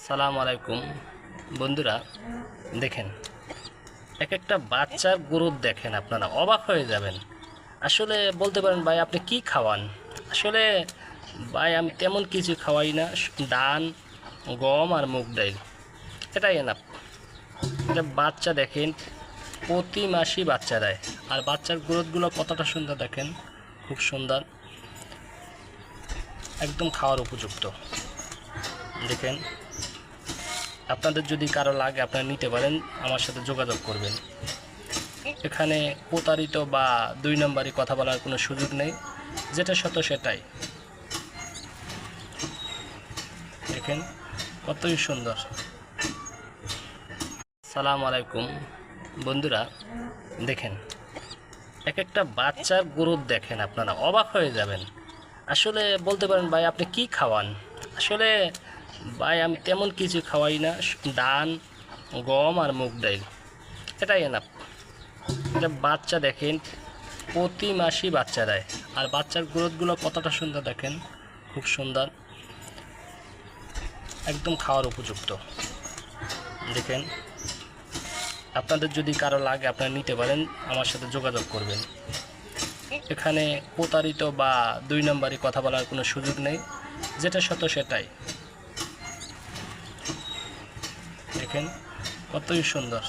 সালামু আলাইকুম বন্ধুরা, দেখেন এক একটা বাচ্চার গ্রোথ দেখেন, আপনারা অবাক হয়ে যাবেন। আসলে বলতে পারেন ভাই আপনি কি খাওয়ান? আসলে ভাই আমি তেমন কিছু খাওয়াই না, ধান, গম আর মুগ ডাল, এটাই এনাফ। এটা বাচ্চা দেখেন প্রতি মাসেই বাচ্চা দেয়, আর বাচ্চার গ্রোথগুলো কতটা সুন্দর দেখেন, খুব সুন্দর, একদম খাওয়ার উপযুক্ত। দেখেন আপনাদের যদি কারো লাগে আপনারা নিতে পারেন, আমার সাথে যোগাযোগ করবেন। এখানে প্রতারিত বা দুই নম্বরই কথা বলার কোনো সুযোগ নেই, যেটা সত্য সেটাই। দেখেন কতই সুন্দর। সালাম আলাইকুম বন্ধুরা, দেখেন এক একটা বাচ্চার গ্রোথ দেখেন, আপনারা অবাক হয়ে যাবেন। আসলে বলতে পারেন ভাই আপনি কি খাওয়ান? আসলে ভাই আমি তেমন কিছু খাওয়াই না, ধান, গম আর মুগ ডাল, এটাই এনাফ। এটা বাচ্চা দেখেন প্রতি মাসেই বাচ্চা দেয়, আর বাচ্চার গ্রোথগুলো কতটা সুন্দর দেখেন, খুব সুন্দর, একদম খাওয়ার উপযুক্ত। দেখেন আপনাদের যদি কারো লাগে আপনারা নিতে পারেন, আমার সাথে যোগাযোগ করবেন। এখানে প্রতারিত বা দুই নম্বরই কথা বলার কোনো সুযোগ নেই, যেটা সত্য সেটাই। দেখেন কতই সুন্দর।